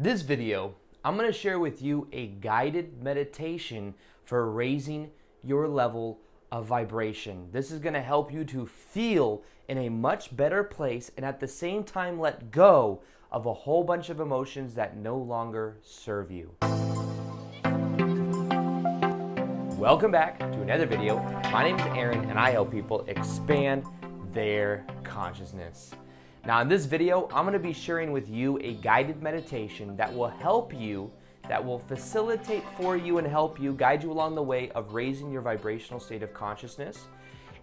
In this video, I'm going to share with you a guided meditation for raising your level of vibration. This is going to help you to feel in a much better place and at the same time let go of a whole bunch of emotions that no longer serve you. Welcome back to another video. My name is Aaron and I help people expand their consciousness. Now in this video, I'm going to be sharing with you a guided meditation that will help you, that will facilitate for you and help you, guide you along the way of raising your vibrational state of consciousness.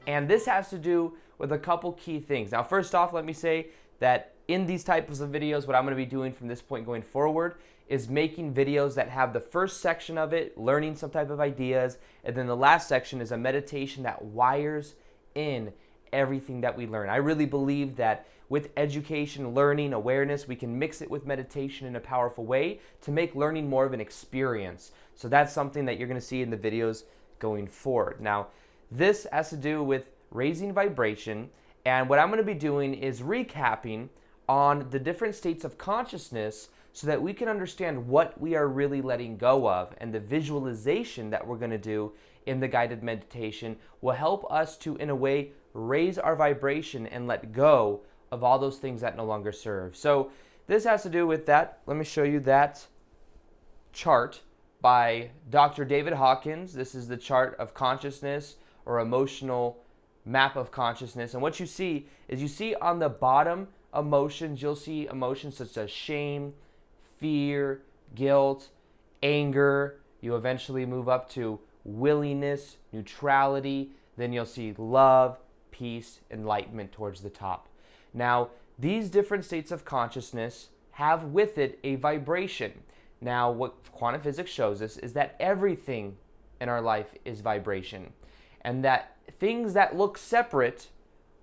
And this has to do with a couple key things. Now first off, let me say that in these types of videos, what I'm going to be doing from this point going forward is making videos that have the first section of it, learning some type of ideas, and then the last section is a meditation that wires in everything that we learn. I really believe that with education, learning, awareness, we can mix it with meditation in a powerful way to make learning more of an experience. So that's something that you're going to see in the videos going forward. Now, this has to do with raising vibration, and what I'm going to be doing is recapping on the different states of consciousness so that we can understand what we are really letting go of, and the visualization that we're going to do in the guided meditation will help us to, in a way, raise our vibration and let go of all those things that no longer serve. So this has to do with that. Let me show you that chart by Dr. David Hawkins. This is the chart of consciousness or emotional map of consciousness. And what you see is you see on the bottom emotions, you'll see emotions such as shame, fear, guilt, anger. You eventually move up to willingness, neutrality. Then you'll see love, peace, enlightenment towards the top. Now, these different states of consciousness have with it a vibration. Now, what quantum physics shows us is that everything in our life is vibration, and that things that look separate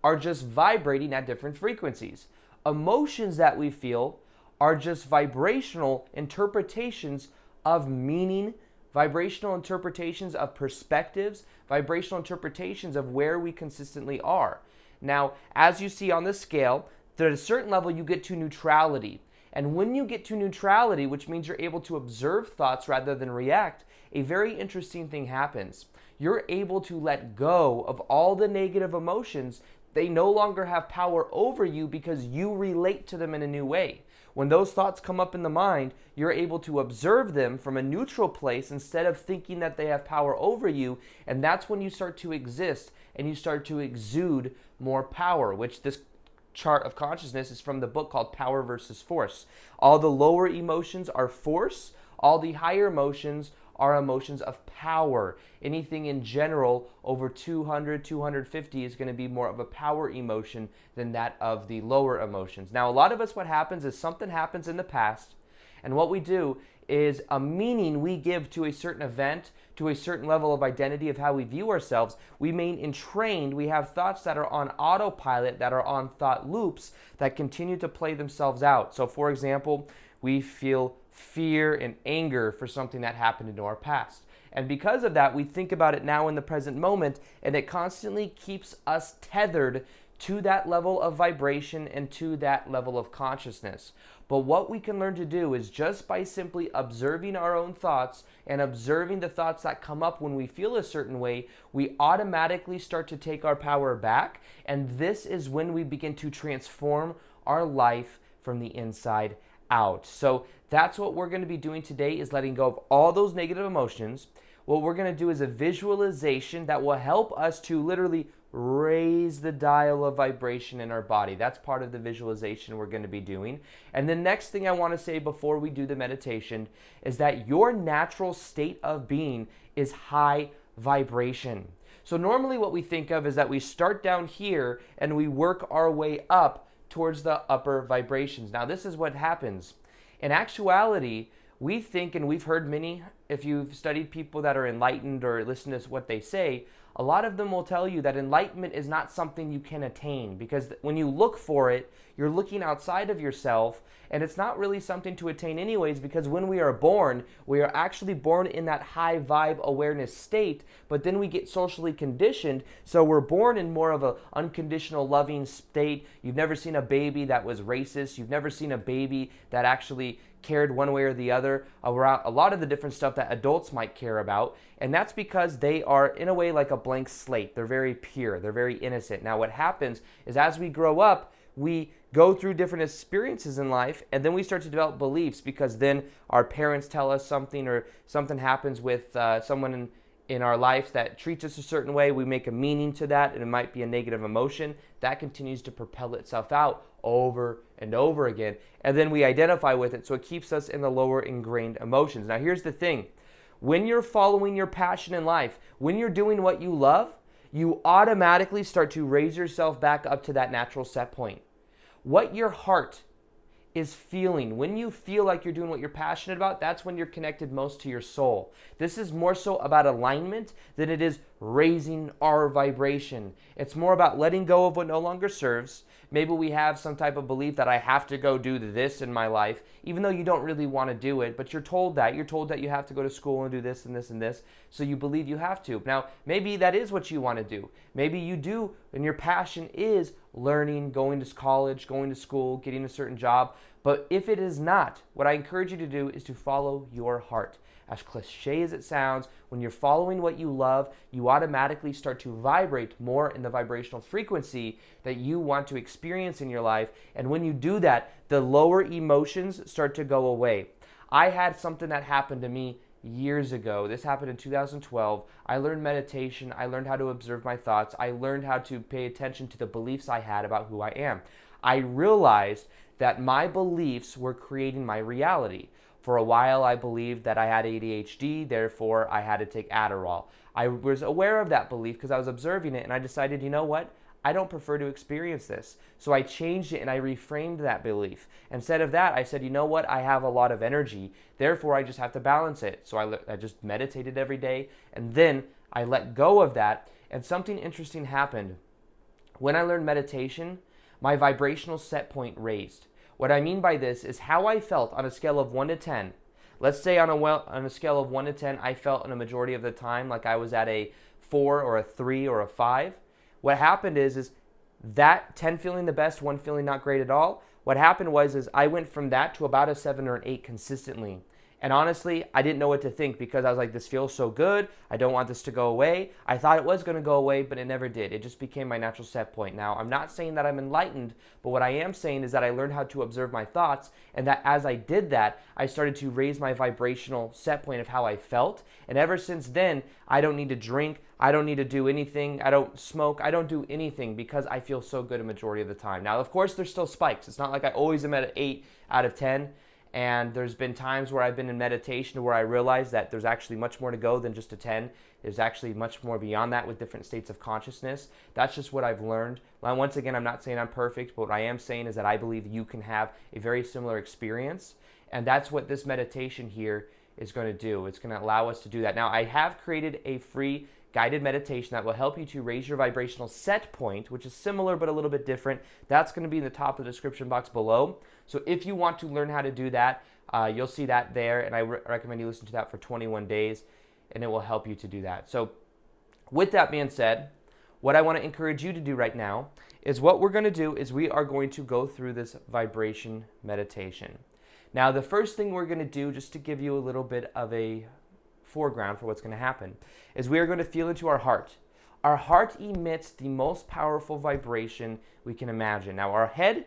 are just vibrating at different frequencies. Emotions that we feel are just vibrational interpretations of meaning, vibrational interpretations of perspectives, vibrational interpretations of where we consistently are. Now, as you see on the scale, at a certain level you get to neutrality. And when you get to neutrality, which means you're able to observe thoughts rather than react, a very interesting thing happens. You're able to let go of all the negative emotions. They no longer have power over you because you relate to them in a new way. When those thoughts come up in the mind, you're able to observe them from a neutral place instead of thinking that they have power over you, and that's when you start to exist and you start to exude more power, which this chart of consciousness is from the book called Power versus Force. All the lower emotions are force, all the higher emotions are emotions of power. Anything in general over 200, 250 is going to be more of a power emotion than that of the lower emotions. Now, a lot of us, what happens is something happens in the past, and what we do is a meaning we give to a certain event, to a certain level of identity of how we view ourselves. We remain entrained. We have thoughts that are on autopilot, that are on thought loops that continue to play themselves out. So, for example, we feel fear and anger for something that happened in our past. And because of that, we think about it now in the present moment, and it constantly keeps us tethered to that level of vibration and to that level of consciousness. But what we can learn to do is just by simply observing our own thoughts and observing the thoughts that come up when we feel a certain way, we automatically start to take our power back. And this is when we begin to transform our life from the inside out. So that's what we're going to be doing today, is letting go of all those negative emotions. What we're going to do is a visualization that will help us to literally raise the dial of vibration in our body. That's part of the visualization we're going to be doing. And the next thing I want to say before we do the meditation is that your natural state of being is high vibration. So normally what we think of is that we start down here and we work our way up towards the upper vibrations. Now this is what happens. In actuality, we think, and we've heard many, if you've studied people that are enlightened or listen to what they say, a lot of them will tell you that enlightenment is not something you can attain, because when you look for it, you're looking outside of yourself, and it's not really something to attain anyways, because when we are actually born in that high vibe awareness state, but then we get socially conditioned, so we're born in more of an unconditional loving state. You've never seen a baby that was racist. You've never seen a baby that actually cared one way or the other about a lot of the different stuff that adults might care about. And that's because they are, in a way, like a blank slate. They're very pure. They're very innocent. Now, what happens is as we grow up, we go through different experiences in life, and then we start to develop beliefs because then our parents tell us something, or something happens with someone in our life that treats us a certain way. We make a meaning to that, and it might be a negative emotion. That continues to propel itself out over and over again, and then we identify with it, so it keeps us in the lower ingrained emotions. Now, here's the thing. When you're following your passion in life, when you're doing what you love, you automatically start to raise yourself back up to that natural set point. What your heart is feeling, when you feel like you're doing what you're passionate about, that's when you're connected most to your soul. This is more so about alignment than it is raising our vibration. It's more about letting go of what no longer serves. Maybe we have some type of belief that I have to go do this in my life, even though you don't really want to do it, but you're told that. You're told that you have to go to school and do this and this and this, so you believe you have to. Now, maybe that is what you want to do. Maybe you do, and your passion is learning, going to college, going to school, getting a certain job. But if it is not, what I encourage you to do is to follow your heart. As cliche as it sounds, when you're following what you love, you automatically start to vibrate more in the vibrational frequency that you want to experience in your life. And when you do that, the lower emotions start to go away. I had something that happened to me years ago. This happened in 2012. I learned meditation. I learned how to observe my thoughts. I learned how to pay attention to the beliefs I had about who I am. I realized that my beliefs were creating my reality. For a while, I believed that I had ADHD, therefore I had to take Adderall. I was aware of that belief because I was observing it, and I decided, you know what? I don't prefer to experience this. So I changed it and I reframed that belief. Instead of that, I said, you know what? I have a lot of energy, therefore I just have to balance it. So I just meditated every day, and then I let go of that, and something interesting happened. When I learned meditation, my vibrational set point raised. What I mean by this is how I felt on a scale of 1 to 10. Let's say on a scale of 1 to 10, I felt in a majority of the time like I was at a 4 or a 3 or a 5. What happened is that 10 feeling the best, 1 feeling not great at all. What happened was I went from that to about a 7 or an 8 consistently. And honestly, I didn't know what to think because I was like, this feels so good. I don't want this to go away. I thought it was going to go away, but it never did. It just became my natural set point. Now, I'm not saying that I'm enlightened, but what I am saying is that I learned how to observe my thoughts, and that as I did that, I started to raise my vibrational set point of how I felt. And ever since then, I don't need to drink. I don't need to do anything. I don't smoke. I don't do anything because I feel so good a majority of the time. Now, of course, there's still spikes. It's not like I always am at an 8 out of 10. And there's been times where I've been in meditation where I realized that there's actually much more to go than just a 10. There's actually much more beyond that with different states of consciousness. That's just what I've learned. Now, once again, I'm not saying I'm perfect, but what I am saying is that I believe you can have a very similar experience. And that's what this meditation here is going to do. It's going to allow us to do that. Now, I have created a free guided meditation that will help you to raise your vibrational set point, which is similar but a little bit different. That's going to be in the top of the description box below. So if you want to learn how to do that, you'll see that there, and I recommend you listen to that for 21 days, and it will help you to do that. So with that being said, what I want to encourage you to do right now is what we're going to do is we are going to go through this vibration meditation. Now, the first thing we're going to do, just to give you a little bit of a foreground for what's going to happen, is we are going to feel into our heart. Our heart emits the most powerful vibration we can imagine. Now, our head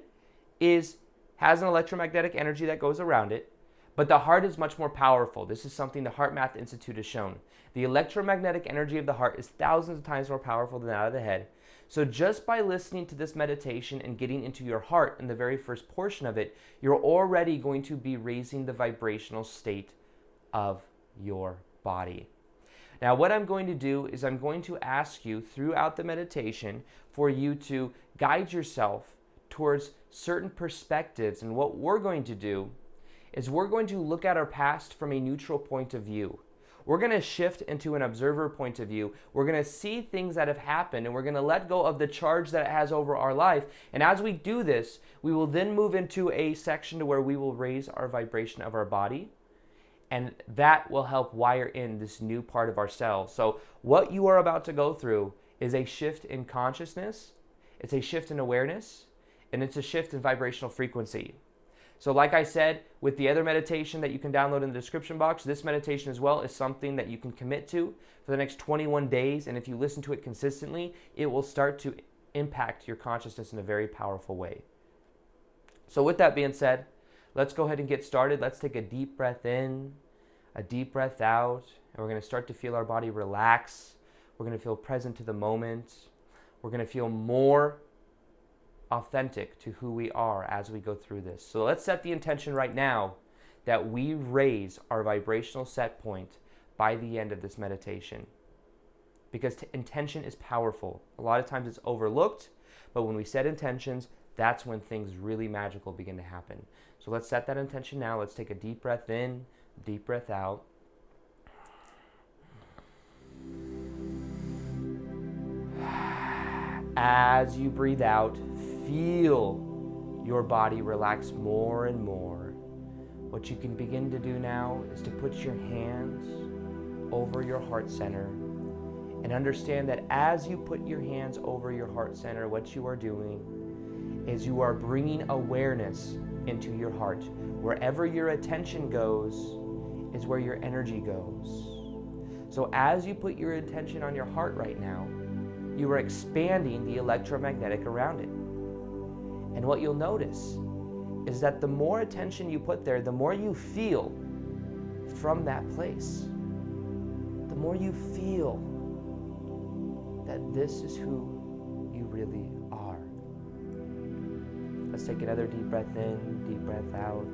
has an electromagnetic energy that goes around it, but the heart is much more powerful. This is something the Heart Math Institute has shown. The electromagnetic energy of the heart is thousands of times more powerful than that of the head. So just by listening to this meditation and getting into your heart in the very first portion of it, you're already going to be raising the vibrational state of your body. Now, what I'm going to do is I'm going to ask you throughout the meditation for you to guide yourself towards certain perspectives. And what we're going to do is we're going to look at our past from a neutral point of view. We're going to shift into an observer point of view. We're going to see things that have happened, and we're going to let go of the charge that it has over our life. And as we do this, we will then move into a section to where we will raise our vibration of our body. And that will help wire in this new part of ourselves. So what you are about to go through is a shift in consciousness, it's a shift in awareness, and it's a shift in vibrational frequency. So like I said, with the other meditation that you can download in the description box, this meditation as well is something that you can commit to for the next 21 days. And if you listen to it consistently, it will start to impact your consciousness in a very powerful way. So with that being said, let's go ahead and get started. Let's take a deep breath in, a deep breath out, and we're going to start to feel our body relax. We're going to feel present to the moment. We're going to feel more authentic to who we are as we go through this. So let's set the intention right now that we raise our vibrational set point by the end of this meditation. Because intention is powerful. A lot of times it's overlooked, but when we set intentions, that's when things really magical begin to happen. So let's set that intention now. Let's take a deep breath in, deep breath out. As you breathe out, feel your body relax more and more. What you can begin to do now is to put your hands over your heart center and understand that as you put your hands over your heart center, what you are doing is you are bringing awareness into your heart. Wherever your attention goes is where your energy goes. So as you put your attention on your heart right now, you are expanding the electromagnetic around it. And what you'll notice is that the more attention you put there, the more you feel from that place. The more you feel that this is who you really are. Let's take another deep breath in, deep breath out.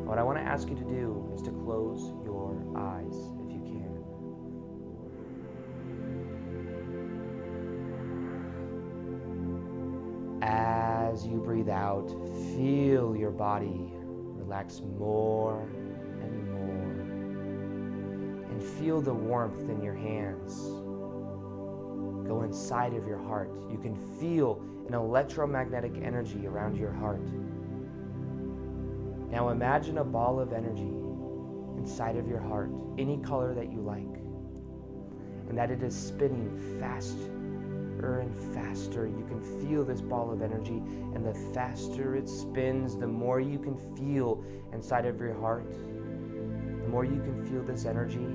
What I want to ask you to do is to close your eyes if you can. As you breathe out, feel your body relax more and more. And feel the warmth in your hands go inside of your heart. You can feel an electromagnetic energy around your heart. Now imagine a ball of energy inside of your heart, any color that you like, and that it is spinning faster and faster. You can feel this ball of energy, and the faster it spins, the more you can feel inside of your heart, the more you can feel this energy,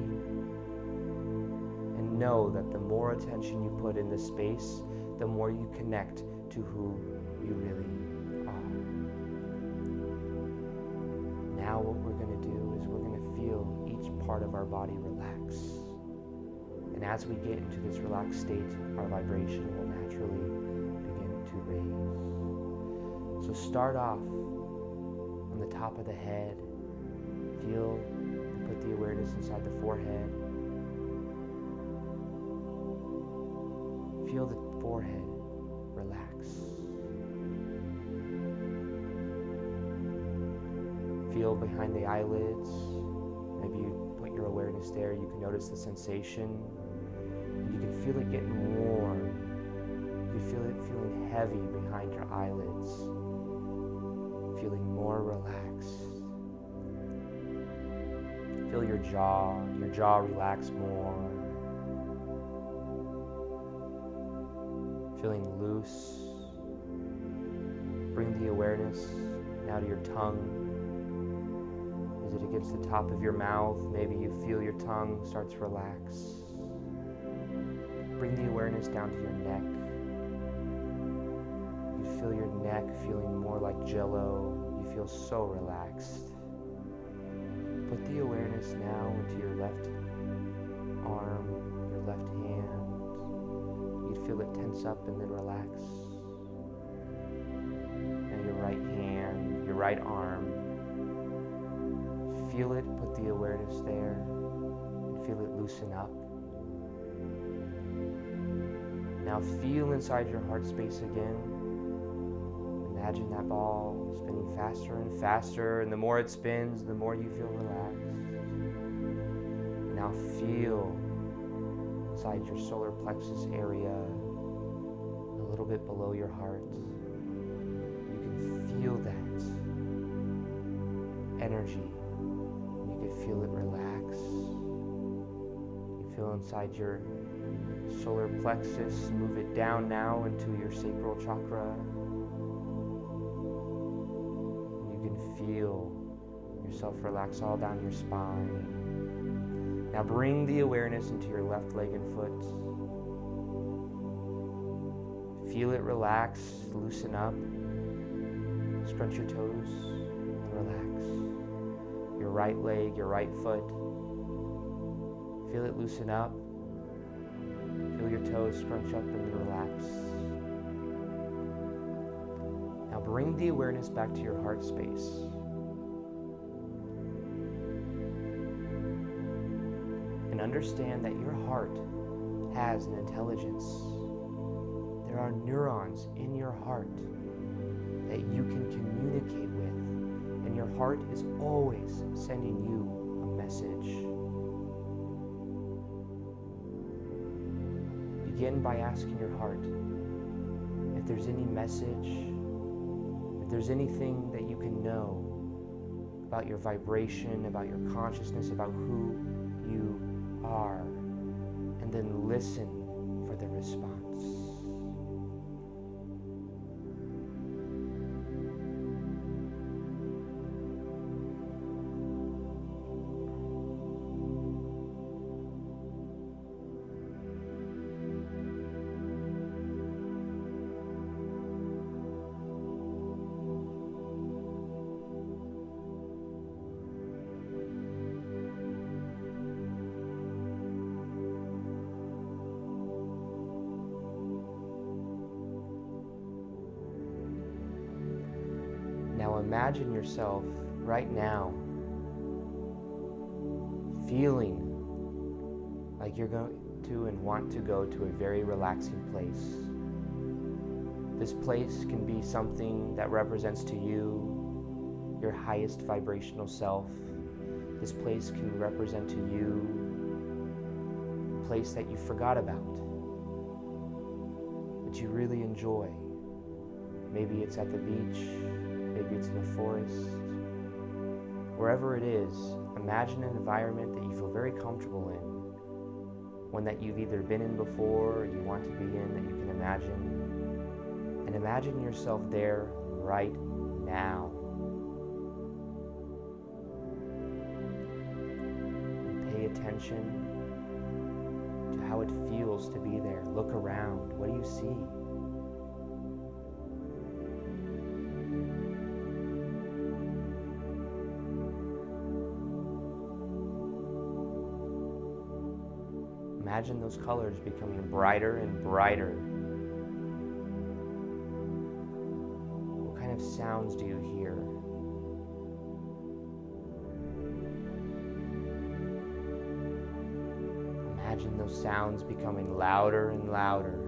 and know that the more attention you put in this space, the more you connect to who you really are. Now what we're going to do is we're going to feel each part of our body relax. And as we get into this relaxed state, our vibration will naturally begin to raise. So start off on the top of the head. Feel and put the awareness inside the forehead. Feel the forehead relax. Feel behind the eyelids. Maybe you put your awareness there. You can notice the sensation. You can feel it getting warm. You can feel it feeling heavy behind your eyelids. Feeling more relaxed. Feel your jaw relax more. Feeling loose. Bring the awareness now to your tongue. Is it against the top of your mouth? Maybe you feel your tongue starts to relax. Bring the awareness down to your neck. You feel your neck feeling more like jello. You feel so relaxed. Put the awareness now into your left arm, your left hand. You'd feel it tense up and then relax. Now your right hand, your right arm. Feel it, put the awareness there, and feel it loosen up. Now feel inside your heart space again. Imagine that ball spinning faster and faster, and the more it spins, the more you feel relaxed. And now feel inside your solar plexus area, a little bit below your heart. You can feel that energy. You can feel it relax. You feel inside your solar plexus, move it down now into your sacral chakra. You can feel yourself relax all down your spine. Now bring the awareness into your left leg and foot. Feel it relax, loosen up. Scrunch your toes and relax. Your right leg, your right foot. Feel it loosen up. Feel your toes scrunch up and relax. Now bring the awareness back to your heart space. And understand that your heart has an intelligence. There are neurons in your heart that you can communicate with, and your heart is always sending you a message. Begin by asking your heart if there's any message, if there's anything that you can know about your vibration, about your consciousness, about who you are, and then listen for the response. Now imagine yourself right now feeling like you're going to and want to go to a very relaxing place. This place can be something that represents to you your highest vibrational self. This place can represent to you a place that you forgot about, but you really enjoy. Maybe it's at the beach. Maybe it's in a forest. Wherever it is, imagine an environment that you feel very comfortable in. One that you've either been in before or you want to be in, that you can imagine. And imagine yourself there right now. And pay attention to how it feels to be there. Look around. What do you see? Imagine those colors becoming brighter and brighter. What kind of sounds do you hear? Imagine those sounds becoming louder and louder.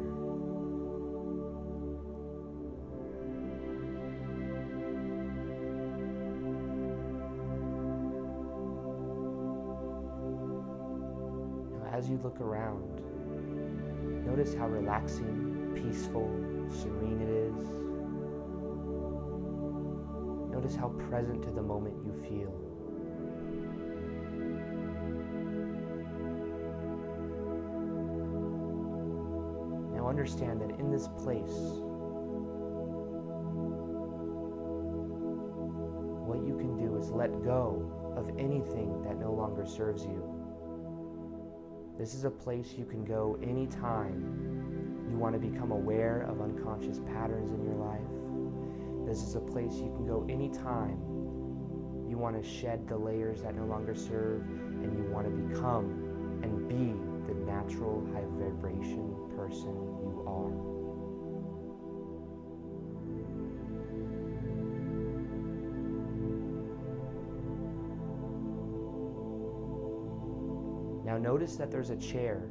As you look around, notice how relaxing, peaceful, serene it is. Notice how present to the moment you feel. Now understand that in this place, what you can do is let go of anything that no longer serves you. This is a place you can go anytime you want to become aware of unconscious patterns in your life. This is a place you can go anytime you want to shed the layers that no longer serve and you want to become and be the natural high vibration person you are. Now notice that there's a chair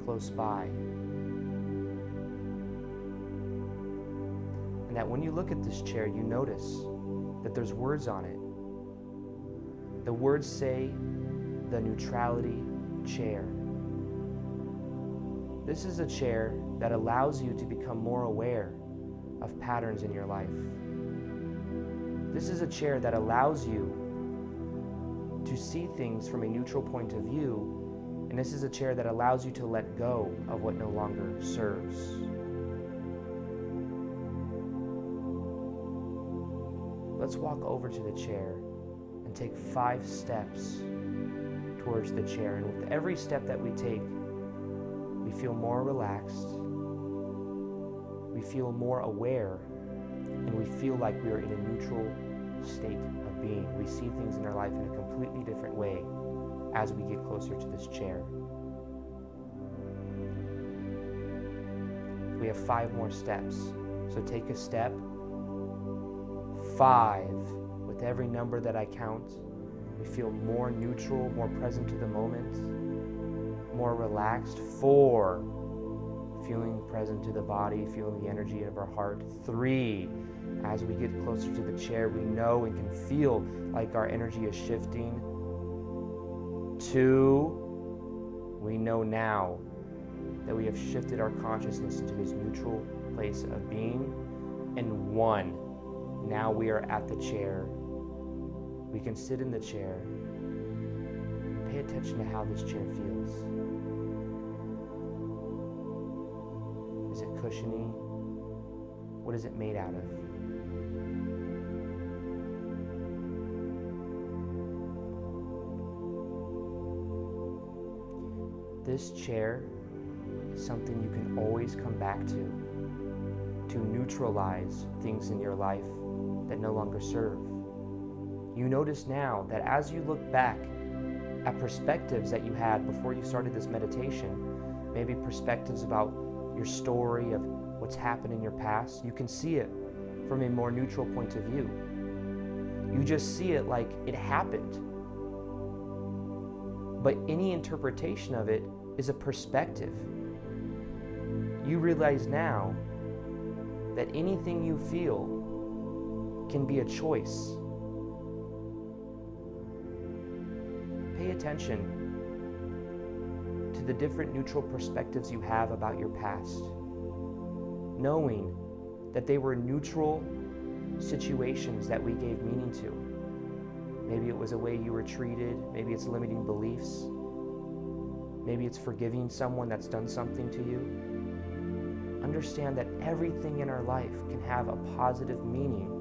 close by. And that when you look at this chair, you notice that there's words on it. The words say, the Neutrality Chair. This is a chair that allows you to become more aware of patterns in your life. This is a chair that allows you to see things from a neutral point of view, and this is a chair that allows you to let go of what no longer serves. let's walk over to the chair and take 5 steps towards the chair. And with every step that we take, we feel more relaxed, we feel more aware, and we feel like we are in a neutral state of being. We see things in our life in a completely different way as we get closer to this chair. We have 5 more steps. So take a step. 5. With every number that I count, we feel more neutral, more present to the moment, more relaxed. 4. Feeling present to the body, feeling the energy of our heart. 3. As we get closer to the chair, we know and can feel like our energy is shifting. 2. We know now that we have shifted our consciousness into this neutral place of being. And 1. Now we are at the chair. We can sit in the chair. Pay attention to how this chair feels. Is it cushiony? What is it made out of? This chair is something you can always come back to neutralize things in your life that no longer serve. You notice now that as you look back at perspectives that you had before you started this meditation, maybe perspectives about your story of what's happened in your past, you can see it from a more neutral point of view. You just see it like it happened. But any interpretation of it is a perspective. You realize now that anything you feel can be a choice. Pay attention to the different neutral perspectives you have about your past, knowing that they were neutral situations that we gave meaning to. Maybe it was a way you were treated, maybe it's limiting beliefs, maybe it's forgiving someone that's done something to you. Understand that everything in our life can have a positive meaning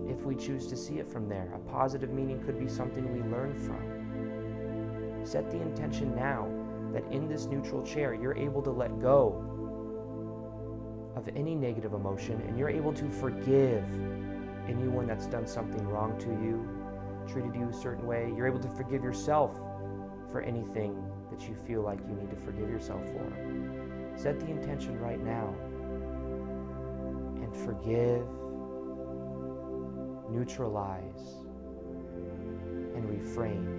if we choose to see it from there. A positive meaning could be something we learn from. Set the intention now that in this neutral chair, you're able to let go of any negative emotion and you're able to forgive anyone that's done something wrong to you, treated you a certain way. You're able to forgive yourself for anything that you feel like you need to forgive yourself for. Set the intention right now and forgive, neutralize, and reframe.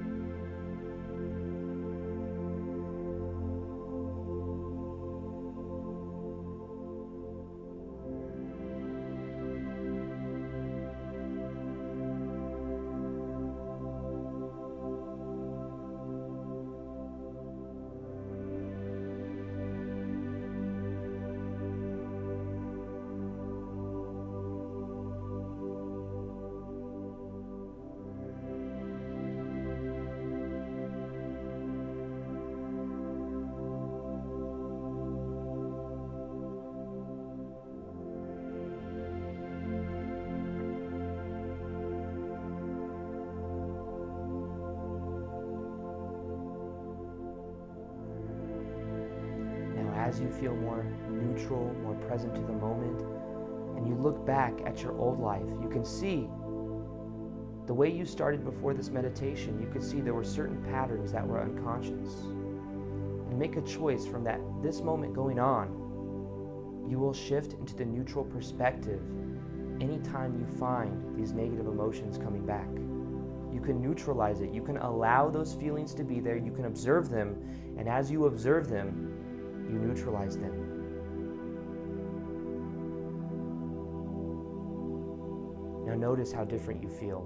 As you feel more neutral, more present to the moment, and you look back at your old life, you can see the way you started before this meditation. You could see there were certain patterns that were unconscious. And make a choice from this moment going on. You will shift into the neutral perspective anytime you find these negative emotions coming back. You can neutralize it. You can allow those feelings to be there. You can observe them. And as you observe them, you neutralize them. Now notice how different you feel.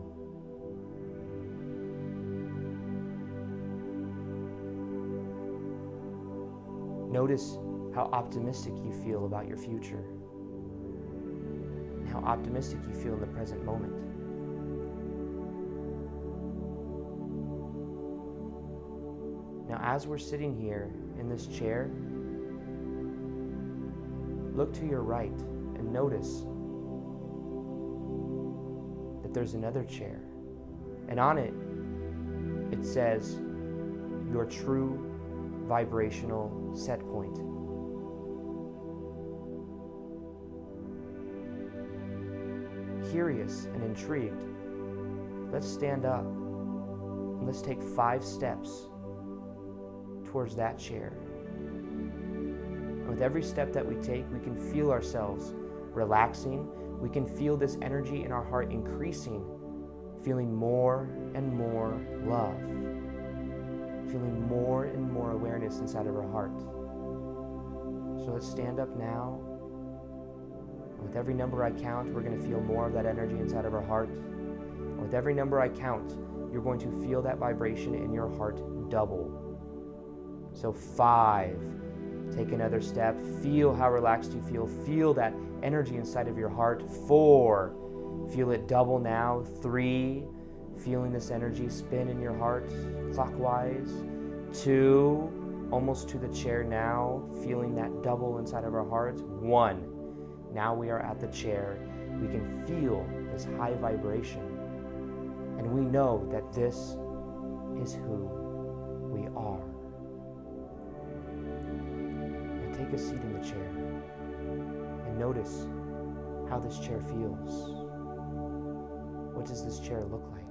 Notice how optimistic you feel about your future, and how optimistic you feel in the present moment. Now, as we're sitting here in this chair, look to your right and notice there's another chair, and on it, it says your true vibrational set point. Curious and intrigued, let's stand up and let's take 5 steps towards that chair. And with every step that we take, we can feel ourselves relaxing. We can feel this energy in our heart increasing, feeling more and more love, feeling more and more awareness inside of our heart. So let's stand up now. With every number I count, we're going to feel more of that energy inside of our heart. With every number I count, you're going to feel that vibration in your heart double. So 5, take another step. Feel how relaxed you feel. Feel that energy inside of your heart. 4, feel it double now. 3, feeling this energy spin in your heart clockwise. 2, almost to the chair now, feeling that double inside of our hearts. 1, now we are at the chair. We can feel this high vibration, and we know that this is who we are. Now take a seat in the chair and notice how this chair feels. What does this chair look like?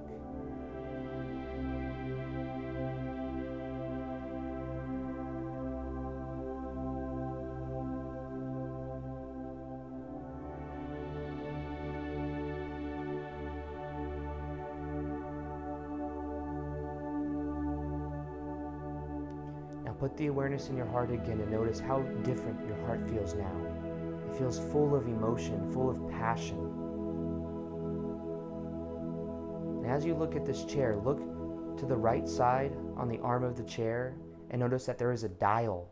Put the awareness in your heart again and notice how different your heart feels now. It feels full of emotion, full of passion. And as you look at this chair, look to the right side on the arm of the chair and notice that there is a dial.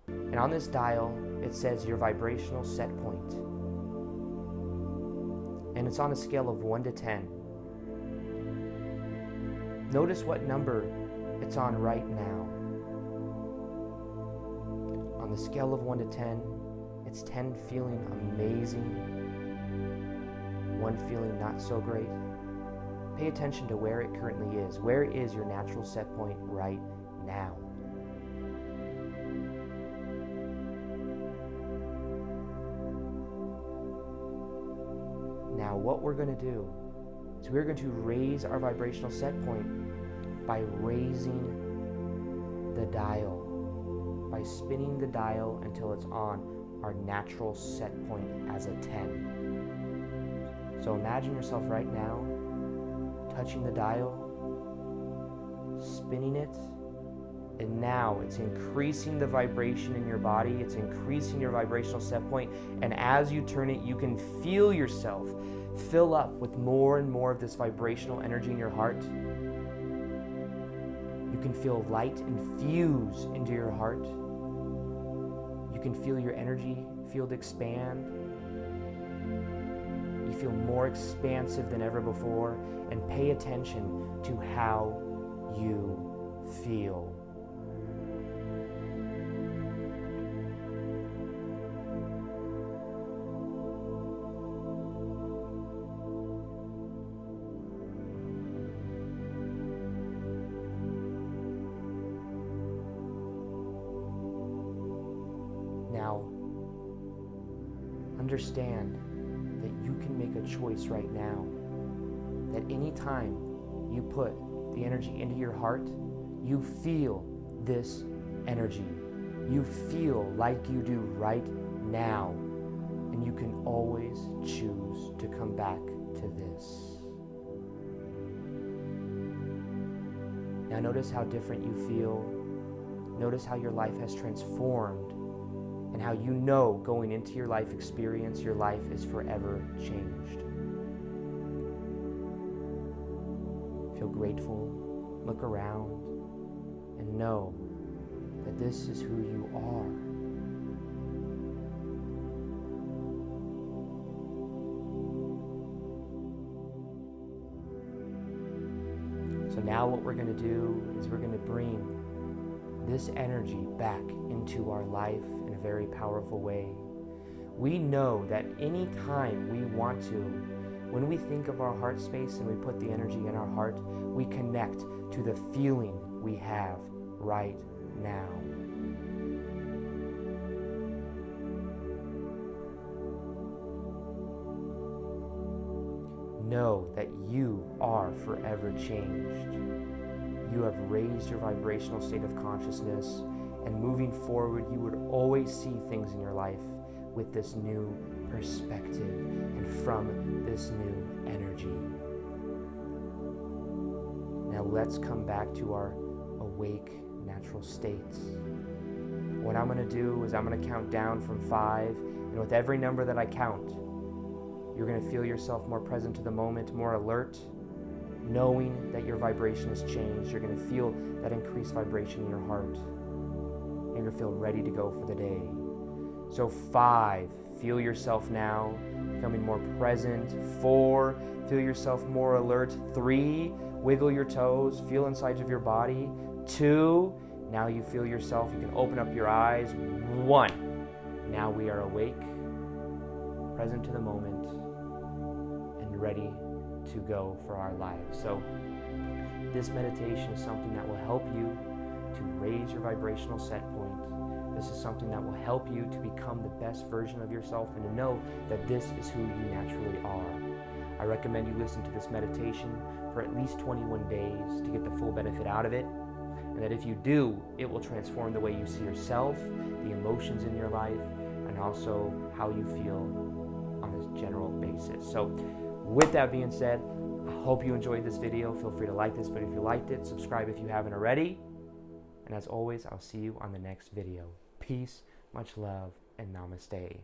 And on this dial, it says your vibrational set point. And it's on a scale of 1 to 10. Notice what number it's on right now. On the scale of 1 to 10, it's 10 feeling amazing, 1 feeling not so great. Pay attention to where it currently is. Where is your natural set point right now? Now what we're going to do is we're going to raise our vibrational set point by raising the dial, by spinning the dial until it's on our natural set point as a 10. So imagine yourself right now touching the dial, spinning it, and now it's increasing the vibration in your body, it's increasing your vibrational set point, and as you turn it, you can feel yourself fill up with more and more of this vibrational energy in your heart. You can feel light infuse into your heart. You can feel your energy field expand. You feel more expansive than ever before, and pay attention to how you feel. Now, understand that you can make a choice right now, that any time you put the energy into your heart, you feel this energy. You feel like you do right now, and you can always choose to come back to this. Now notice how different you feel. Notice how your life has transformed, and how you know going into your life experience, your life is forever changed. Feel grateful, look around, and know that this is who you are. So now what we're going to do is we're going to bring this energy back into our life in a very powerful way. We know that any time we want to, when we think of our heart space and we put the energy in our heart, we connect to the feeling we have right now. Know that you are forever changed. You have raised your vibrational state of consciousness, and moving forward, you would always see things in your life with this new perspective and from this new energy. Now let's come back to our awake natural states. What I'm going to do is I'm going to count down from 5, and with every number that I count, you're going to feel yourself more present to the moment, more alert, knowing that your vibration has changed. You're going to feel that increased vibration in your heart. You're going to feel ready to go for the day. So 5, feel yourself now becoming more present. 4, feel yourself more alert. 3, wiggle your toes, feel inside of your body. 2, now you feel yourself, you can open up your eyes. 1, now we are awake, present to the moment, and ready to go for our lives. So this meditation is something that will help you to raise your vibrational set point. This is something that will help you to become the best version of yourself and to know that this is who you naturally are. I recommend you listen to this meditation for at least 21 days to get the full benefit out of it. And that if you do, it will transform the way you see yourself, the emotions in your life, and also how you feel on a general basis. So with that being said, I hope you enjoyed this video. Feel free to like this video if you liked it. Subscribe if you haven't already. And as always, I'll see you on the next video. Peace, much love, and namaste.